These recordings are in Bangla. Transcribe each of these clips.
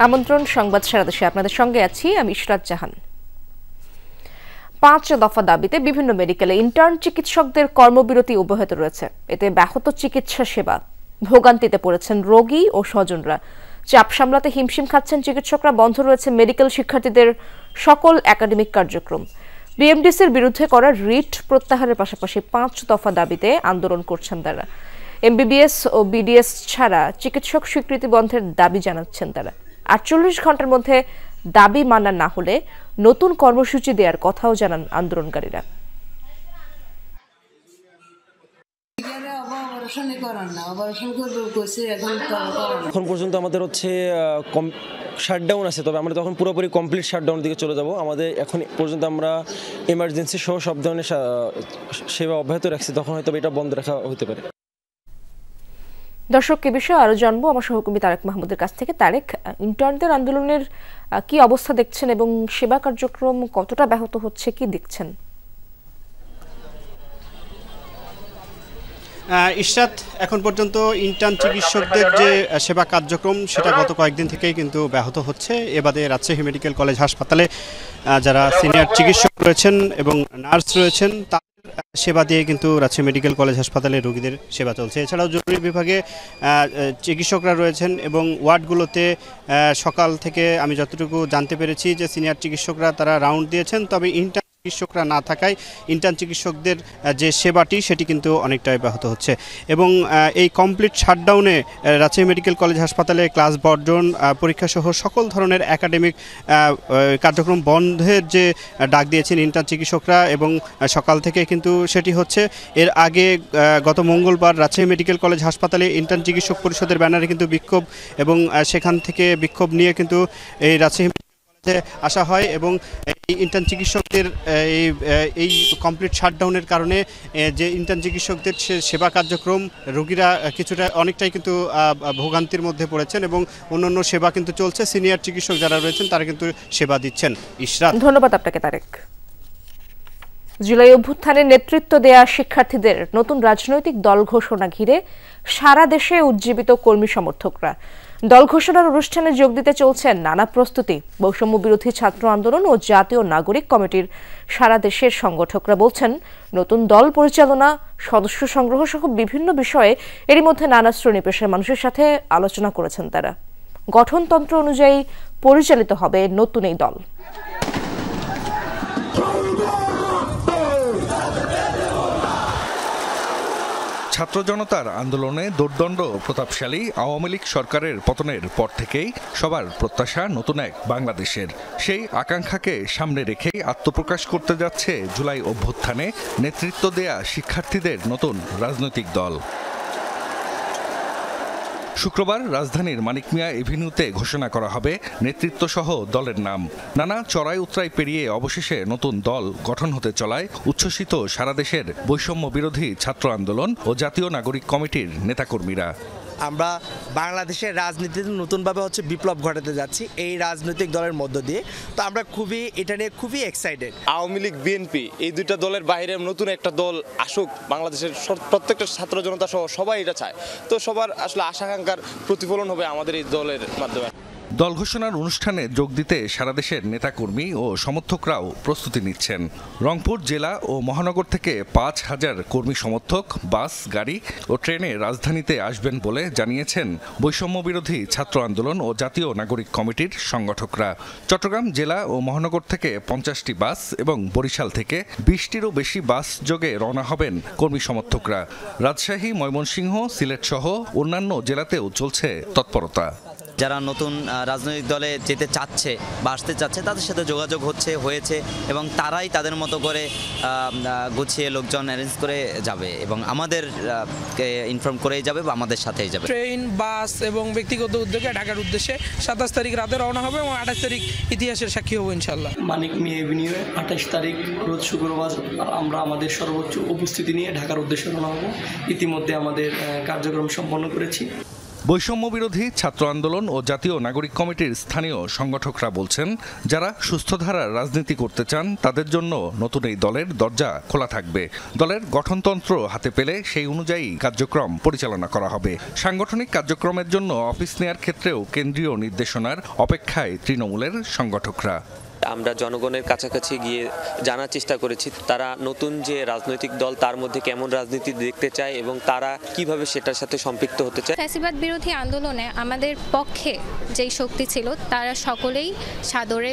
আমন্ত্রণ সংবাদ সারা দেশে আপনাদের সঙ্গে আছি আমি ইশরাত জাহান। 5 দফা দাবিতে বিভিন্ন মেডিকেলে ইন্টার্ন চিকিৎসকদের কর্মবিরতি অব্যাহত রয়েছে। এতে ব্যাহত চিকিৎসা সেবা, ভোগান্তিতে পড়েছেন রোগী ও স্বজনরা। চাপ সামলাতে হিমশিম খাচ্ছেন চিকিৎসকরা। বন্ধ রয়েছে মেডিকেল শিক্ষার্থীদের সকল একাডেমিক কার্যক্রম। বিএমডিসির বিরুদ্ধে করা রিট প্রত্যাহারের পাশাপাশি 5 দফা দাবিতে আন্দোলন করছেন তারা। এমবিবিএস ও বিডিএস ছাড়া চিকিৎসক স্বীকৃতি বন্ধের দাবি জানাচ্ছেন তারা। 48 ঘন্টার মধ্যে দাবি মানা না হলে নতুন কর্মসূচি দেওয়ার কথাও জানান আন্দোলনকারীরা। এখন পর্যন্ত আমাদের হচ্ছে শাটডাউন আছে, তবে আমরা তখন পুরোপুরি কমপ্লিট শাটডাউনের দিকে চলে যাব। আমাদের এখন পর্যন্ত আমরা এমার্জেন্সি সহ সব ধরনের সেবা অব্যাহত রাখছি, তখন হয়তো এটা বন্ধ রাখা হতে পারে। দর্শক, এ বিষয়ে আরো জানবো আমার সহকর্মী তারেক মাহমুদের কাছ থেকে। তারেক, ইন্টার্নদের আন্দোলনের কি অবস্থা দেখছেন এবং সেবা কার্যক্রম কতটা ব্যাহত হচ্ছে, কি দেখছেন? ইশরাত, এখন পর্যন্ত ইন্টার্ন চিকিৎসকদের যে সেবা কার্যক্রম সেটা গত কয়েকদিন থেকেই কিন্তু ব্যাহত হচ্ছে। এবারে রাজশাহী মেডিকেল কলেজ হাসপাতালে যারা সিনিয়র চিকিৎসক রয়েছেন এবং নার্স রয়েছেন তাদের সেবা দিয়ে কিন্তু রাজশাহী মেডিকেল কলেজ হাসপাতালে রোগীদের সেবা চলছে। এছাড়াও জরুরি বিভাগে চিকিৎসকরা রয়েছেন এবং ওয়ার্ডগুলোতে সকাল থেকে আমি যতটুকু জানতে পেরেছি যে সিনিয়র চিকিৎসকরা তারা রাউন্ড দিয়েছেন, তবে ইন্টার্ন চিকিৎসকরা না থাকায় ইন্টার্ন চিকিৎসকদের যে সেবাটি সেটি কিন্তু অনেকটাই ব্যাহত হচ্ছে। এবং এই কমপ্লিট শাটডাউনে রাজশাহী মেডিকেল কলেজ হাসপাতালে ক্লাস বর্জন, পরীক্ষাসহ সকল ধরনের একাডেমিক কার্যক্রম বন্ধের যে ডাক দিয়েছেন ইন্টার্ন চিকিৎসকরা, এবং সকাল থেকে কিন্তু সেটি হচ্ছে। এর আগে গত মঙ্গলবার রাজশাহী মেডিকেল কলেজ হাসপাতালে ইন্টার্ন চিকিৎসক পরিষদের ব্যানারে কিন্তু বিক্ষোভ, এবং সেখান থেকে বিক্ষোভ নিয়ে কিন্তু এই রাজশাহী আসা হয়, এবং এই ইন্টার্ন চিকিৎসকদের এই কমপ্লিট শাটডাউনের কারণে যে ইন্টার্ন চিকিৎসকদের সেবা কার্যক্রম রোগীরা অনেকটাই কিন্তু ভোগান্তির মধ্যে পড়েছেন, এবং অন্যান্য সেবা কিন্তু চলছে। সিনিয়র চিকিৎসক যারা রয়েছেন তারা কিন্তু সেবা দিচ্ছেন। ইশরাত, ধন্যবাদ আপনাকে তারেক। জুলাই অভ্যুত্থানে নেতৃত্ব দেয়া শিক্ষার্থীদের নতুন রাজনৈতিক দল ঘোষণা ঘিরে সারা দেশে উজ্জীবিত কর্মী সমর্থকরা। দল ঘোষণার অনুষ্ঠানে যোগ দিতে চলছেন নানা প্রস্তুতি। বৈষম্য বিরোধী ছাত্র আন্দোলন ও জাতীয় নাগরিক কমিটির সারা দেশের সংগঠকরা বলছেন, নতুন দল পরিচালনা, সদস্য সংগ্রহ সহ বিভিন্ন বিষয়ে এরই মধ্যে নানা শ্রেণী পেশার মানুষের সাথে আলোচনা করেছেন তারা। গঠনতন্ত্র অনুযায়ী পরিচালিত হবে নতুন এই দল। ছাত্র জনতার আন্দোলনে দোর্দণ্ড প্রতাপশালী আওয়ামী লীগ সরকারের পতনের পর থেকেই সবার প্রত্যাশা নতুন এক বাংলাদেশের। সেই আকাঙ্ক্ষাকে সামনে রেখেই আত্মপ্রকাশ করতে যাচ্ছে জুলাই অভ্যুত্থানে নেতৃত্ব দেয়া শিক্ষার্থীদের নতুন রাজনৈতিক দল। শুক্রবার রাজধানীর মানিক মিয়া এভিনিউতে ঘোষণা করা হবে নেতৃত্বসহ দলের নাম। নানা চড়াই উতরাই পেরিয়ে অবশেষে নতুন দল গঠন হতে চলায় উচ্ছ্বসিত সারা দেশের বৈষম্য বিরোধী ছাত্র আন্দোলন ও জাতীয় নাগরিক কমিটির নেতাকর্মীরা। আমরা বাংলাদেশের রাজনীতিতে নতুনভাবে বিপ্লব ঘটাতে যাচ্ছি এই রাজনৈতিক দলের মধ্য দিয়ে। তো আমরা এটা নিয়ে খুবই এক্সাইটেড। আওয়ামী লীগ, বিএনপি এই দুইটা দলের বাইরে নতুন একটা দল আসুক, বাংলাদেশের প্রত্যেকটা ছাত্র জনতা সহ সবাই এটা চায়। তো সবার আসলে আশা-আকাঙ্ক্ষার প্রতিফলন হবে আমাদের এই দলের মাধ্যমে। দল ঘোষণার অনুষ্ঠানে যোগ দিতে সারা দেশের নেতাকর্মী ও সমর্থকরাও প্রস্তুতি নিচ্ছেন। রংপুর জেলা ও মহানগর থেকে 5,000 কর্মী সমর্থক বাস, গাড়ি ও ট্রেনে রাজধানীতে আসবেন বলে জানিয়েছেন বৈষম্য বিরোধী ছাত্র আন্দোলন ও জাতীয় নাগরিক কমিটির সংগঠকরা। চট্টগ্রাম জেলা ও মহানগর থেকে 50টি বাস এবং বরিশাল থেকে 20টিরও বেশি বাস যোগে রওনা হবেন কর্মী সমর্থকরা। রাজশাহী, ময়মনসিংহ, সিলেট সহ অন্যান্য জেলাতেও চলছে তৎপরতা। যারা নতুন রাজনৈতিক দলে যেতে চাচ্ছে বা আসতে চাচ্ছে তাদের সাথে যোগাযোগ হয়েছে এবং তারাই তাদের মতো করে গুছিয়ে লোকজন অ্যারেঞ্জ করে যাবে এবং আমাদের ইনফর্ম করেই যাবে বা আমাদের সাথেই যাবে। ট্রেন, বাস এবং ব্যক্তিগত উদ্যোগে ঢাকার উদ্দেশ্যে 27 তারিখ রাতে রওনা হবে এবং 28 তারিখ ইতিহাসের সাক্ষী হবো ইনশাল্লাহ। মানিক মিয়া এভিনিউয়ে 28 তারিখ রোজ শুক্রবার আমরা আমাদের সর্বোচ্চ উপস্থিতি নিয়ে ঢাকার উদ্দেশ্যে রওনা হব। ইতিমধ্যে আমাদের কার্যক্রম সম্পন্ন করেছি। বৈষম্য বিরোধী ছাত্র আন্দোলন ও জাতীয় নাগরিক কমিটির স্থানীয় সংগঠকরা বলছেন, যারা সুস্থধারার রাজনীতি করতে চান তাদের জন্য নতুন এই দলের দরজা খোলা থাকবে। দলের গঠনতন্ত্র হাতে পেলে সেই অনুযায়ী কার্যক্রম পরিচালনা করা হবে। সাংগঠনিক কার্যক্রমের জন্য অফিস নেয়ার ক্ষেত্রেও কেন্দ্রীয় নির্দেশনার অপেক্ষায় তৃণমূলের সংগঠকরা। আমরা জনগণের কাছাকাছি গিয়ে জানার চেষ্টা করেছি তারা নতুন যে রাজনৈতিক দল তার মধ্যে কেমন রাজনীতি দেখতে চায় এবং তারা কিভাবে সেটার সাথে সম্পৃক্ত হতে চায়। ফ্যাসিবাদ বিরোধী আন্দোলনে আমাদের পক্ষে যেই শক্তি ছিল তারা সকলেই সাদরে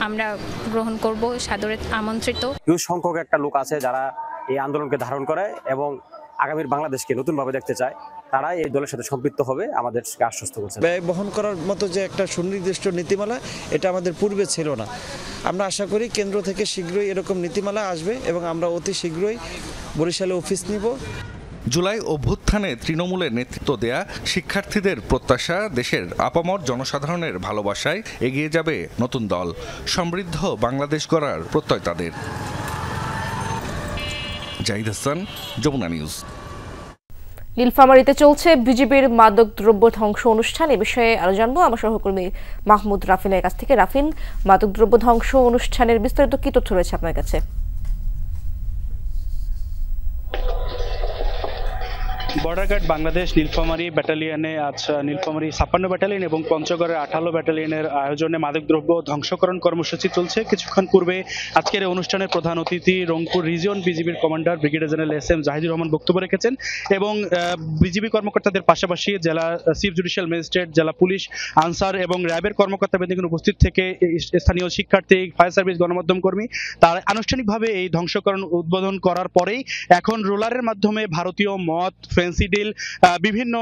আমরা গ্রহণ করব, সাদরে আমন্ত্রিত। হিউজ সংখ্যক একটা লোক আছে যারা এই আন্দোলনকে ধারণ করে এবং আগামীর বাংলাদেশকে নতুনভাবে দেখতে চায়, তারা এই দলের সাথে সম্পৃক্ত হবে আমাদেরকে আশ্বস্ত করছে। ব্যয় বহন করার মতো যে একটা সুনির্দিষ্ট নীতিমালা, এটা আমাদের পূর্বে ছিল না। আমরা আশা করি কেন্দ্র থেকে শীঘ্রই এরকম নীতিমালা আসবে এবং আমরা অতি শীঘ্রই বরিশালে অফিস নিব। জুলাই অভ্যুত্থানে তৃণমূলের নেতৃত্ব দেয়া শিক্ষার্থীদের প্রত্যাশা, দেশের আপামর জনসাধারণের ভালোবাসায় এগিয়ে যাবে নতুন দল। সমৃদ্ধ বাংলাদেশ গড়ার প্রত্যয় তাদের। জাহিদ হাসান, যমুনা নিউজ। নীলফামারীতে চলছে বিজিবির মাদকদ্রব্য ধ্বংস অনুষ্ঠান। এ বিষয়ে আরো জানবো আমার সহকর্মী মাহমুদ রাফিনের কাছ থেকে। রাফিন, মাদকদ্রব্য ধ্বংস অনুষ্ঠানের বিস্তারিত কি তথ্য রয়েছে আপনার কাছে? বর্ডার গার্ড বাংলাদেশ নীলফামারী ব্যাটালিয়নে আজ নীলফামারী 56 ব্যাটালিয়ন এবং পঞ্চগড়ের 58 ব্যাটালিয়নের আয়োজনে মাদকদ্রব্য ধ্বংসকরণ কর্মসূচি চলছে। কিছুক্ষণ পূর্বে আজকের এই অনুষ্ঠানের প্রধান অতিথি রংপুর রিজিয়ন বিজিবির commander brigadier general SM Zahidur Rahman বক্তব্য রেখেছেন এবং বিজিবি কর্মকর্তাদের পাশাপাশি জেলা চিফ জুডিশিয়াল ম্যাজিস্ট্রেট, জেলা পুলিশ, আনসার এবং র্যাবের কর্মকর্তাবৃন্দ উপস্থিত থেকে স্থানীয় শিক্ষার্থী, ফায়ার সার্ভিস, গণমাধ্যম কর্মী তারা আনুষ্ঠানিকভাবে এই ধ্বংসকরণ উদ্বোধন করার পরেই এখন রোলারের মাধ্যমে ভারতীয় মদ, ফেন্সিডিল, বিভিন্ন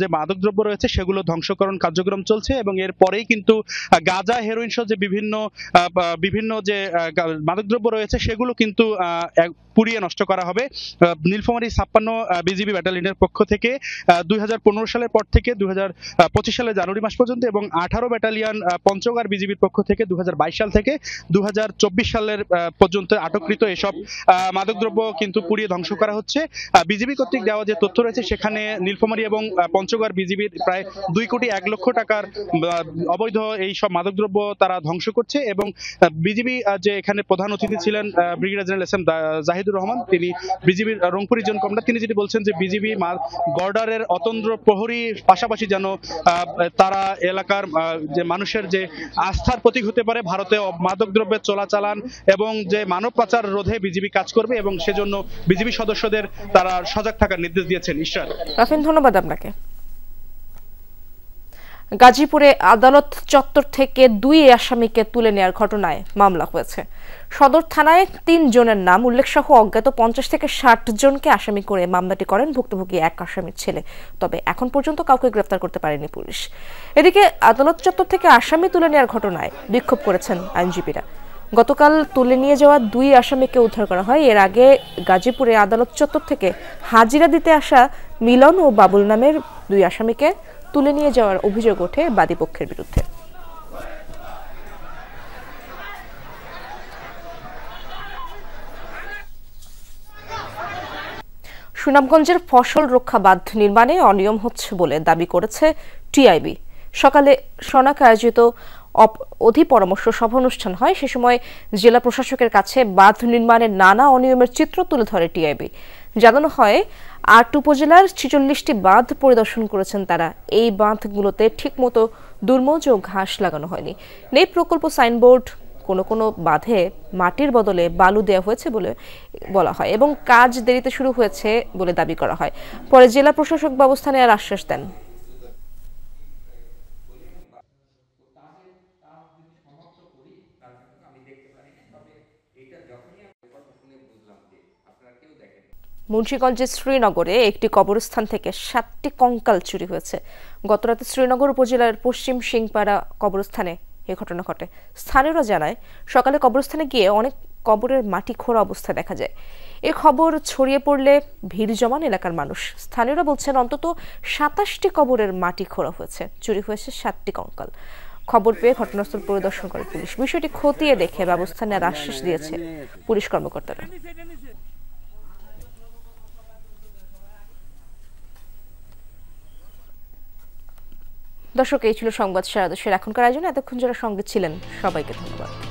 যে মাদকদ্রব্য রয়েছে সেগুলো ধ্বংসকরণ কার্যক্রম চলছে এবং এর পরেই কিন্তু গাঁজা, হেরোইন সহ যে বিভিন্ন যে মাদকদ্রব্য রয়েছে সেগুলো কিন্তু পুড়িয়ে নষ্ট করা হবে। নীলফামারী 56 বিজিবি ব্যাটালিয়নের পক্ষ থেকে 2015 সালের পর থেকে 2025 সালের জানুয়ারি মাস পর্যন্ত এবং 18 ব্যাটালিয়ন পঞ্চগড় বিজিবির পক্ষ থেকে 2022 সাল থেকে 2024 সালের পর্যন্ত আটককৃত এসব মাদকদ্রব্য কিন্তু পুড়িয়ে ধ্বংস করা হচ্ছে। বিজিবি কর্তৃক দেওয়া যে তথ্য রয়েছে সেখানে নীলফামারী এবং পঞ্চগড় বিজিবির প্রায় 2 কোটি 1 লক্ষ টাকার অবৈধ এই সব মাদকদ্রব্য তারা ধ্বংস করছে এবং বিজিবি যে এখানে প্রধান অতিথি ছিলেন brigadier general SM Zahidur Rahman, তিনি বিজিবির রংপুর রিজিয়ন কমান্ডার, তিনি যেটি বলছেন যে বিজিবি বর্ডারের অতন্দ্র প্রহরী পাশাপাশি যেন তারা এলাকার যে মানুষের যে আস্থার প্রতীক হতে পারে, ভারতে মাদকদ্রব্যের চোরাচালান এবং যে মানব পাচার রোধে বিজিবি কাজ করবে এবং সেজন্য বিজিবি সদস্যদের তারা সজাগ থাকার নির্দেশ দিয়েছেন। ঈশ্বর রাফিন, ধন্যবাদ আপনাকে। গাজীপুরে আদালত চত্বর থেকে 2 আসামিকে তুলে নেওয়ার ঘটনায় মামলা হয়েছে। সদর থানায় 3 জনের নাম উল্লেখ সহ অজ্ঞাত 50 থেকে 60 জনকে আসামি করে মামলাটি করেন ভুক্তভোগী এক আসামির ছেলে। তবে এখন পর্যন্ত কাউকে গ্রেফতার করতে পারেনি পুলিশ। এদিকে আদালত চত্বর থেকে আসামি তুলে নেওয়ার ঘটনায় বিক্ষোভ করেছেন আইনজীবীরা। গতকাল তুলে নিয়ে যাওয়া 2 আসামিকে উদ্ধার করা হয়। এর আগে গাজীপুরে আদালত চত্বর থেকে হাজিরা দিতে আসা মিলন ও বাবুল নামের 2 আসামিকে তুলে নিয়ে যাওয়ার অভিযোগ ওঠে বাদীপক্ষের বিরুদ্ধে। সুনামগঞ্জের ফসল রক্ষা বাঁধ নির্মাণে অনিয়ম হচ্ছে বলে দাবি করেছে টিআইবি। সকালে সনাক আয়োজিত অধিপরামর্শ সভা অনুষ্ঠান হয়। সে সময় জেলা প্রশাসকের কাছে বাঁধ নির্মাণের নানা অনিয়মের চিত্র তুলে ধরে টিআইবি। জানানো হয় 8 উপজেলার 46টি বাঁধ পরিদর্শন করেছেন তারা। এই বাঁধগুলোতে ঠিকমতো দুর্মজ ও ঘাস লাগানো হয়নি, নেই প্রকল্প সাইনবোর্ড, কোনো বাঁধে মাটির বদলে বালু দেওয়া হয়েছে বলে বলা হয় এবং কাজ দেরিতে শুরু হয়েছে বলে দাবি করা হয়। পরে জেলা প্রশাসক ব্যবস্থা নেওয়ার আশ্বাস দেন। মুন্সিগঞ্জের শ্রীনগরে একটি কবরস্থান থেকে 7টি কঙ্কাল চুরি হয়েছে। গতরাতে শ্রীনগর উপজেলার পশ্চিম সিংপাড়া কবরস্থানে এ ঘটনা ঘটে। স্থানীয়রা জানায় সকালে কবরস্থানে গিয়ে অনেক কবরের মাটি খোঁড়া অবস্থায় দেখা যায়। এ খবর ছড়িয়ে পড়লে ভিড় জমান এলাকার মানুষ। স্থানীয়রা বলছেন অন্তত 27টি কবরের মাটি খোঁড়া হয়েছে, চুরি হয়েছে 7টি কঙ্কাল। খবর পেয়ে ঘটনাস্থল পরিদর্শন করে পুলিশ। বিষয়টি খতিয়ে দেখে ব্যবস্থা নেওয়ার আশ্বাস দিয়েছে পুলিশ কর্মকর্তারা। দর্শক, এই ছিল সংবাদ সারা দেশের এখনকার আয়োজনে। এতক্ষণ যারা সঙ্গে ছিলেন সবাইকে ধন্যবাদ।